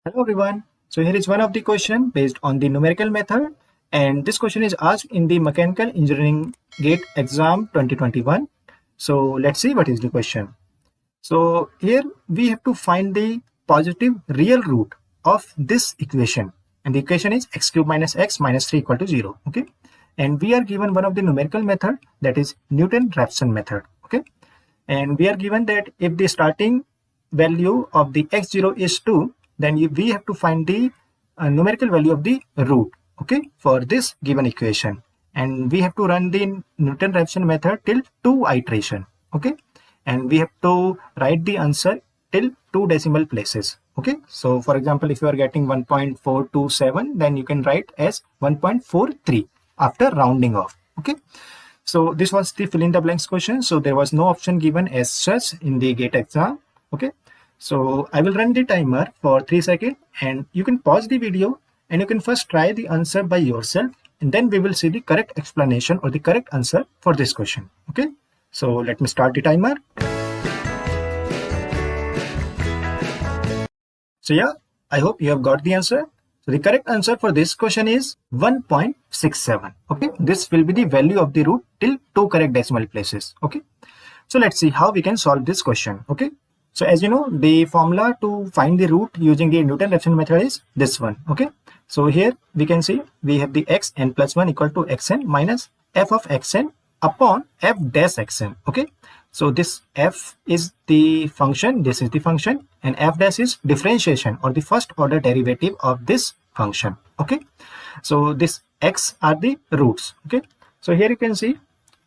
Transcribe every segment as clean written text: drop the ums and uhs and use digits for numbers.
Hello everyone. So here is one of the question based on the numerical method, and this question is asked in the Mechanical Engineering GATE exam 2021. So let's see what is the question. So here we have to find the positive real root of this equation, and the equation is x cube minus x minus 3 equal to 0. Okay, and we are given one of the numerical method, that is Newton-Raphson method. Okay, and we are given that if the starting value of the x0 is 2, then we have to find the numerical value of the root, okay, for this given equation, and we have to run the Newton-Raphson method till 2 iteration, okay, and we have to write the answer till 2 decimal places. Okay, so for example, if you are getting 1.427, then you can write as 1.43 after rounding off. Okay, so this was the fill in the blanks question. So there was no option given as such in the GATE exam. Okay, so I will run the timer for 3 seconds, and you can pause the video and you can first try the answer by yourself, and then we will see the correct explanation or the correct answer for this question. Okay, so let me start the timer. So yeah, I hope you have got the answer. So the correct answer for this question is 1.67. Okay, this will be the value of the root till 2 correct decimal places. Okay, so let's see how we can solve this question. Okay, so as you know, the formula to find the root using the Newton-Raphson method is this one. Okay, so here we can see we have the xn plus 1 equal to xn minus f of xn upon f dash xn. Okay, so this f is the function, this is the function, and f dash is differentiation or the first order derivative of this function. Okay, so this x are the roots. Okay, so here you can see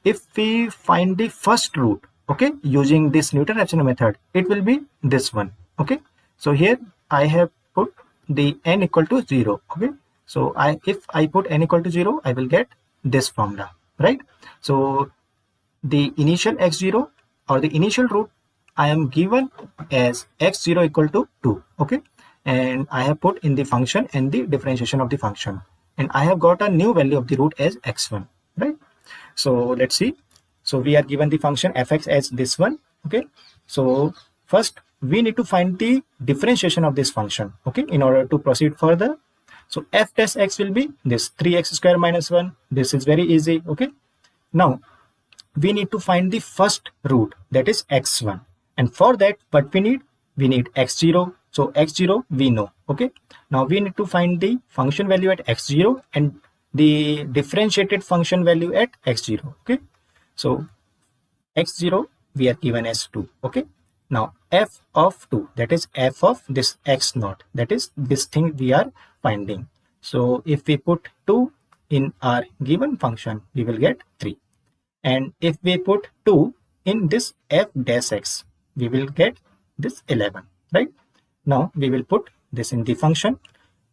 if we find the first root, okay, using this Newton-Raphson method, it will be this one. Okay, so here I have put the n equal to 0. Okay, so if I put n equal to 0, I will get this formula, right? So the initial x0 or the initial root I am given as x0 equal to 2. Okay, and I have put in the function and the differentiation of the function, and I have got a new value of the root as x1, right? So let's see. So we are given the function fx as this one. Okay, so first we need to find the differentiation of this function, okay, in order to proceed further. So f dash x will be this 3x square minus 1. This is very easy. Okay, now we need to find the first root, that is x1, and for that what we need x0. So x0 we know. Okay, now we need to find the function value at x0 and the differentiated function value at x0. Okay, so x0 we are given as 2. Okay, now f of 2, that is f of this x0, that is this thing we are finding. So if we put 2 in our given function, we will get 3. And if we put 2 in this f dash x, we will get this 11, right? Now we will put this in the function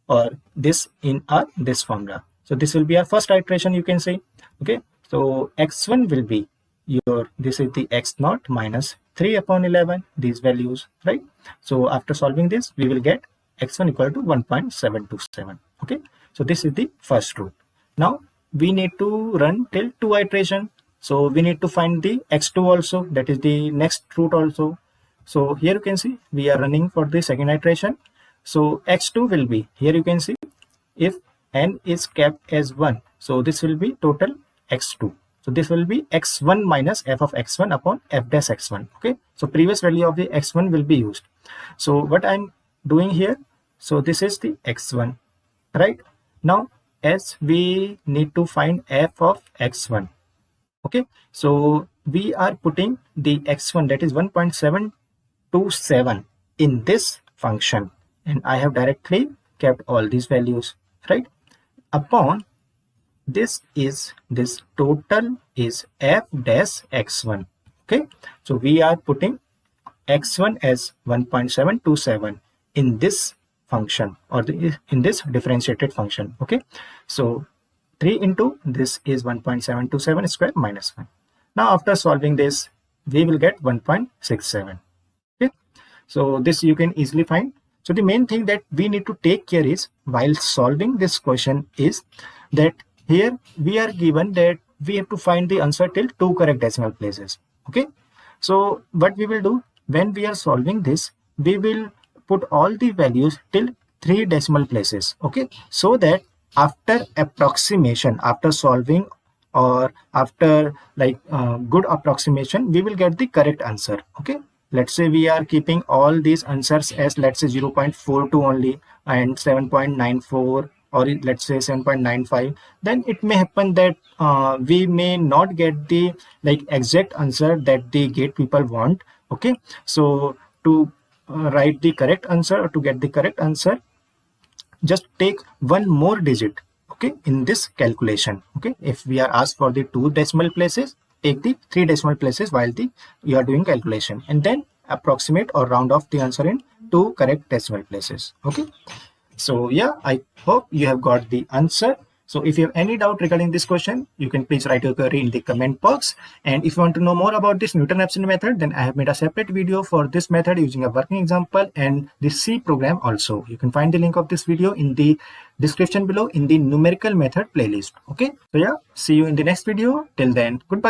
or this in our this formula. So this will be our first iteration, you can say. Okay, so x1 will be this is the x0 minus 3 upon 11, these values, right? So after solving this, we will get x1 equal to 1.727. Okay, so this is the first root. Now we need to run till 2 iteration. So we need to find the x2 also, that is the next root also. So here you can see we are running for the second iteration. So x2 will be, here you can see, if n is kept as 1, so this will be total x2. So this will be x1 minus f of x1 upon f dash x1. Okay, so previous value of the x1 will be used. So what I'm doing here, so this is the x1, right? Now as we need to find f of x1, okay, so we are putting the x1, that is 1.727 in this function, and I have directly kept all these values, right, upon this total is f dash x1. Okay, so we are putting x1 as 1.727 in this function or in this differentiated function. Okay, so 3 into this is 1.727 square minus 1. Now after solving this, we will get 1.67. Okay, so this you can easily find. So the main thing that we need to take care is while solving this question is that here we are given that we have to find the answer till 2 correct decimal places. Okay, so what we will do when we are solving this, we will put all the values till 3 decimal places. Okay, so that after approximation, after solving or after like good approximation, we will get the correct answer. Okay, let's say we are keeping all these answers as, let's say, 0.42 only and 7.94, or let's say 7.95, then it may happen that we may not get the like exact answer that the gate people want. Okay, so to write the correct answer or to get the correct answer, just take one more digit, okay, in this calculation. Okay, if we are asked for the 2 decimal places, take the 3 decimal places while you are doing calculation, and then approximate or round off the answer in 2 correct decimal places. Okay, so yeah, I hope you have got the answer. So if you have any doubt regarding this question, you can please write your query in the comment box. And if you want to know more about this Newton-Raphson method, then I have made a separate video for this method using a working example and the C program also. You can find the link of this video in the description below in the numerical method playlist. Okay, so yeah, see you in the next video. Till then, goodbye.